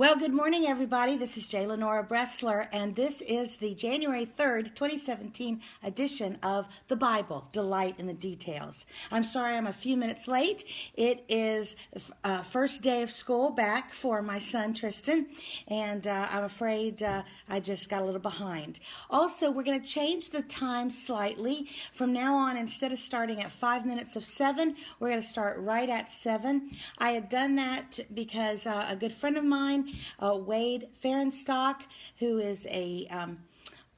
Well, good morning, everybody. This is Lenora Bresler, and this is the January 3rd, 2017 edition of the Bible, Delight in the Details. I'm sorry I'm a few minutes late. It is first day of school back for my son, Tristan, and I'm afraid I just got a little behind. Also, we're going to change the time slightly. From now on, instead of starting at 5 minutes of 7, we're going to start right at 7. I had done that because a good friend of mine, Wade Ferenstock, who is a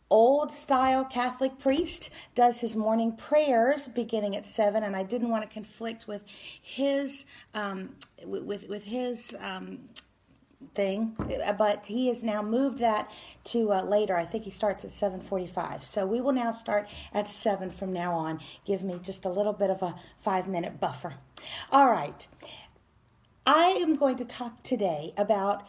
old-style Catholic priest, does his morning prayers beginning at 7, and I didn't want to conflict with his thing, but he has now moved that to later. I think he starts at 7:45. So we will now start at 7 from now on. Give me just a little bit of a 5-minute buffer. All right. I am going to talk today about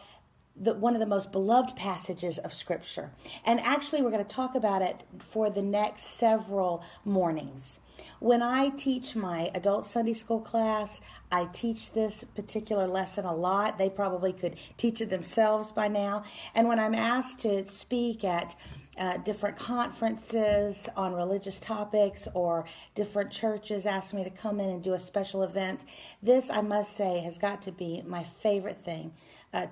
one of the most beloved passages of Scripture. And actually, we're going to talk about it for the next several mornings. When I teach my adult Sunday school class, I teach this particular lesson a lot. They probably could teach it themselves by now. And when I'm asked to speak at different conferences on religious topics, or different churches ask me to come in and do a special event, this, I must say, has got to be my favorite thing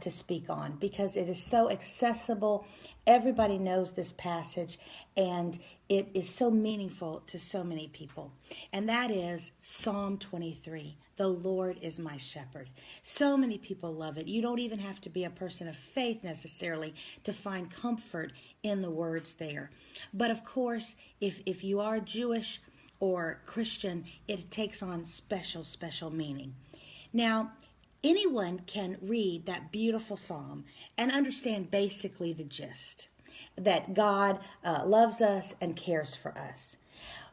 to speak on, because it is so accessible. Everybody knows this passage, and it is so meaningful to so many people. And that is Psalm 23. The Lord is my shepherd. So many people love it. You don't even have to be a person of faith necessarily to find comfort in the words there. But of course, if you are Jewish or Christian, it takes on special meaning. Now, anyone can read that beautiful psalm and understand basically the gist, that God loves us and cares for us.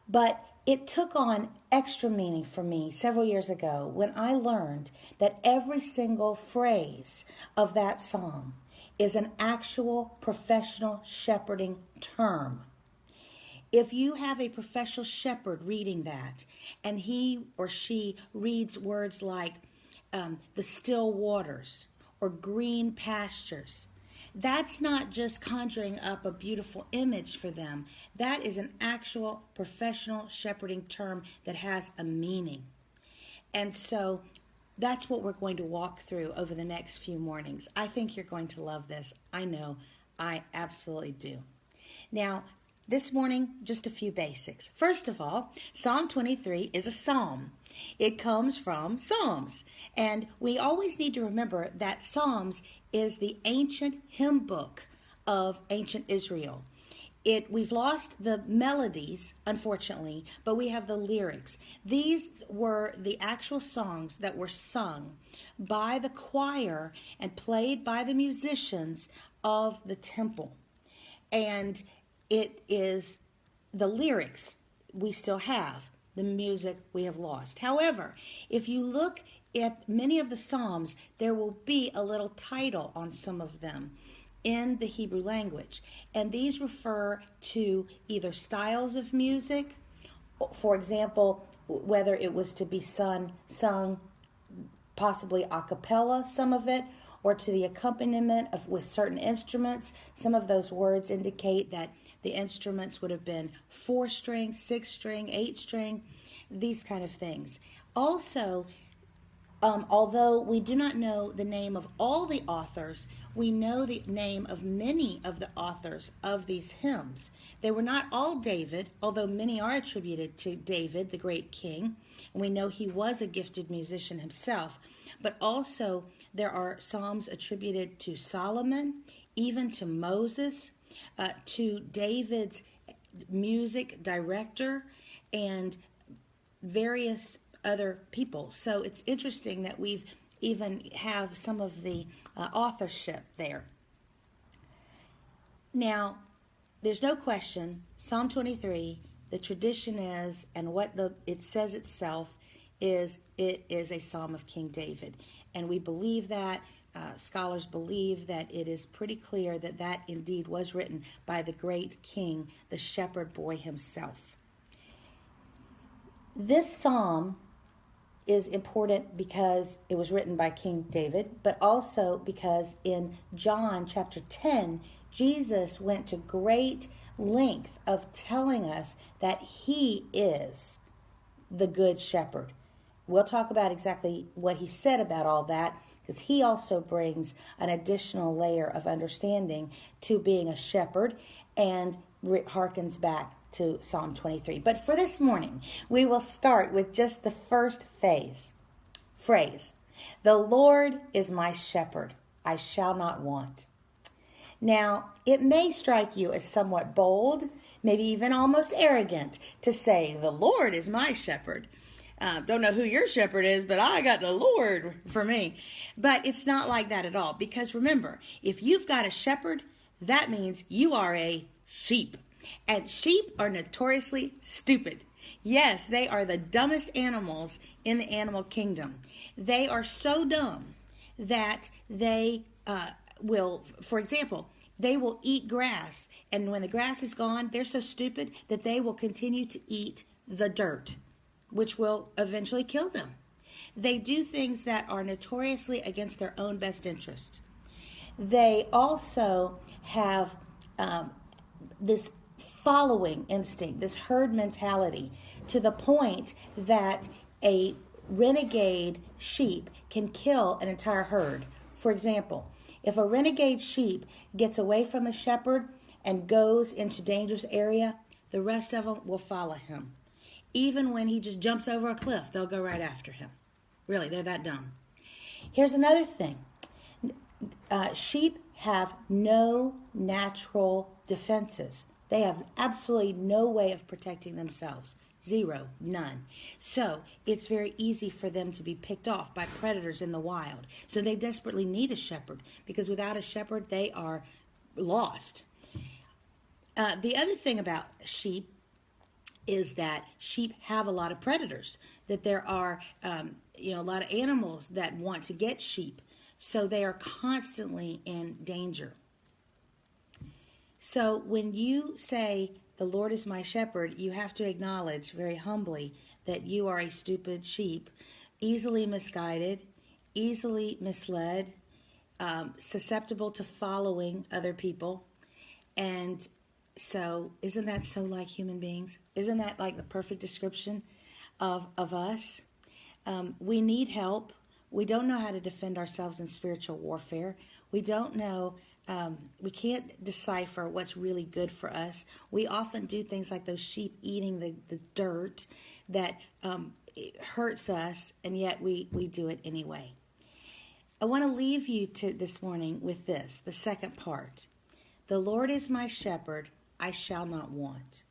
But it took on extra meaning for me several years ago when I learned that every single phrase of that psalm is an actual professional shepherding term. If you have a professional shepherd reading that, and he or she reads words like the still waters or green pastures, that's not just conjuring up a beautiful image for them. That is an actual professional shepherding term that has a meaning. And so that's what we're going to walk through over the next few mornings. I think you're going to love this. I know. I absolutely do. Now, this morning, just a few basics. First of all, Psalm 23 is a psalm. It comes from Psalms. And we always need to remember that Psalms is the ancient hymn book of ancient Israel. We've lost the melodies, unfortunately, but we have the lyrics. These were the actual songs that were sung by the choir and played by the musicians of the temple. And it is the lyrics we still have, the music we have lost. However, if you look at many of the Psalms, there will be a little title on some of them in the Hebrew language. And these refer to either styles of music, for example, whether it was to be sung possibly a cappella, some of it, or to the accompaniment with certain instruments. Some of those words indicate that the instruments would have been 4-string, 6-string, 8-string, these kind of things. Also, although we do not know the name of all the authors, we know the name of many of the authors of these hymns. They were not all David, although many are attributed to David, the great king, and we know he was a gifted musician himself. But also there are psalms attributed to Solomon, even to Moses, to David's music director, and various other people. So it's interesting that we've even have some of the authorship there. Now, there's no question, Psalm 23, the tradition is, and what it says itself is, it is a psalm of King David. And we believe that. Scholars believe that it is pretty clear that that indeed was written by the great king, the shepherd boy himself. This psalm is important because it was written by King David, but also because in John chapter 10, Jesus went to great length of telling us that he is the good shepherd. We'll talk about exactly what he said about all that, because he also brings an additional layer of understanding to being a shepherd and harkens back to Psalm 23. But for this morning, we will start with just the first phrase. The Lord is my shepherd, I shall not want. Now, it may strike you as somewhat bold, maybe even almost arrogant, to say, the Lord is my shepherd. Don't know who your shepherd is, but I got the Lord for me. But it's not like that at all. Because remember, if you've got a shepherd, that means you are a sheep. And sheep are notoriously stupid. Yes, they are the dumbest animals in the animal kingdom. They are so dumb that they will, for example, they will eat grass. And when the grass is gone, they're so stupid that they will continue to eat the dirt, which will eventually kill them. They do things that are notoriously against their own best interest. They also have this following instinct, this herd mentality, to the point that a renegade sheep can kill an entire herd. For example, if a renegade sheep gets away from a shepherd and goes into dangerous area, the rest of them will follow him. Even when he just jumps over a cliff, they'll go right after him. Really, they're that dumb. Here's another thing. Sheep have no natural defenses. They have absolutely no way of protecting themselves. Zero, none. So it's very easy for them to be picked off by predators in the wild. So they desperately need a shepherd, because without a shepherd, they are lost. The other thing about sheep is that sheep have a lot of predators, that there are a lot of animals that want to get sheep. So they are constantly in danger. So when you say, the Lord is my shepherd, you have to acknowledge very humbly that you are a stupid sheep, easily misguided, easily misled, susceptible to following other people. And so isn't that so like human beings? Isn't that like the perfect description of us? We need help. We don't know how to defend ourselves in spiritual warfare. We don't know, we can't decipher what's really good for us. We often do things like those sheep eating the dirt that it hurts us, and yet we do it anyway. I want to leave you this morning with this, the second part. The Lord is my shepherd, I shall not want.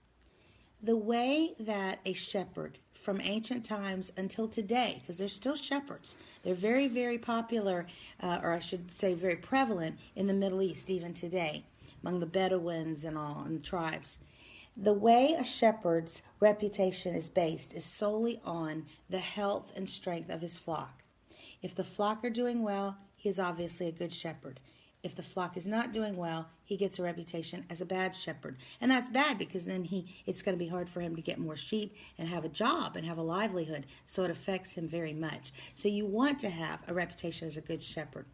The way that a shepherd from ancient times until today, because there's still shepherds, they're very, very popular, or I should say very prevalent in the Middle East even today, among the Bedouins and all, and the tribes. The way a shepherd's reputation is based is solely on the health and strength of his flock. If the flock are doing well, he is obviously a good shepherd. If the flock is not doing well, he gets a reputation as a bad shepherd. And that's bad, because then it's going to be hard for him to get more sheep and have a job and have a livelihood. So it affects him very much. So you want to have a reputation as a good shepherd.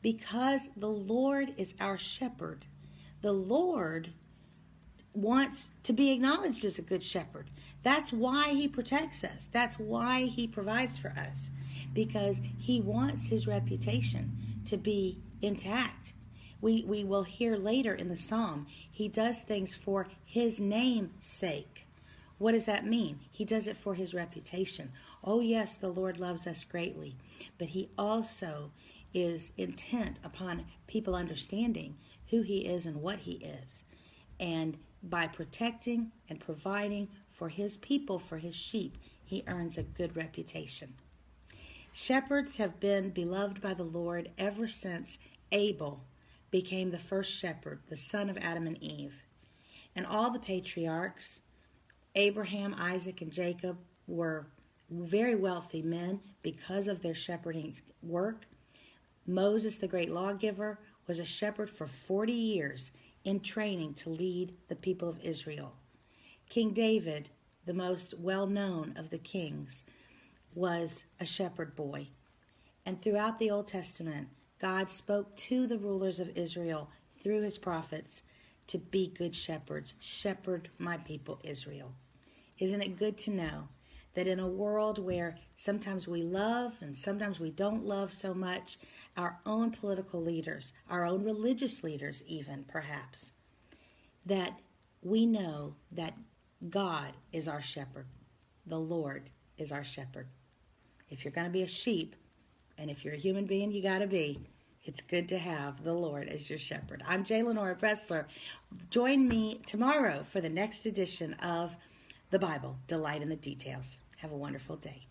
Because the Lord is our shepherd, the Lord wants to be acknowledged as a good shepherd. That's why he protects us. That's why he provides for us. Because he wants his reputation to be intact. We will hear later in the psalm, he does things for his name's sake. What does that mean? He does it for his reputation. Oh yes, the Lord loves us greatly, but he also is intent upon people understanding who he is and what he is. And by protecting and providing for his people, for his sheep, he earns a good reputation. Shepherds have been beloved by the Lord ever since Abel became the first shepherd, the son of Adam and Eve. And all the patriarchs, Abraham, Isaac, and Jacob, were very wealthy men because of their shepherding work. Moses, the great lawgiver, was a shepherd for 40 years in training to lead the people of Israel. King David, the most well-known of the kings, was a shepherd boy. And throughout the Old Testament, God spoke to the rulers of Israel through his prophets to be good shepherds. Shepherd my people Israel. Isn't it good to know that in a world where sometimes we love and sometimes we don't love so much, our own political leaders, our own religious leaders even perhaps, that we know that God is our shepherd. The Lord is our shepherd. If you're going to be a sheep, and if you're a human being, you got to be, it's good to have the Lord as your shepherd. I'm Lenora Bresler. Join me tomorrow for the next edition of the Bible, Delight in the Details. Have a wonderful day.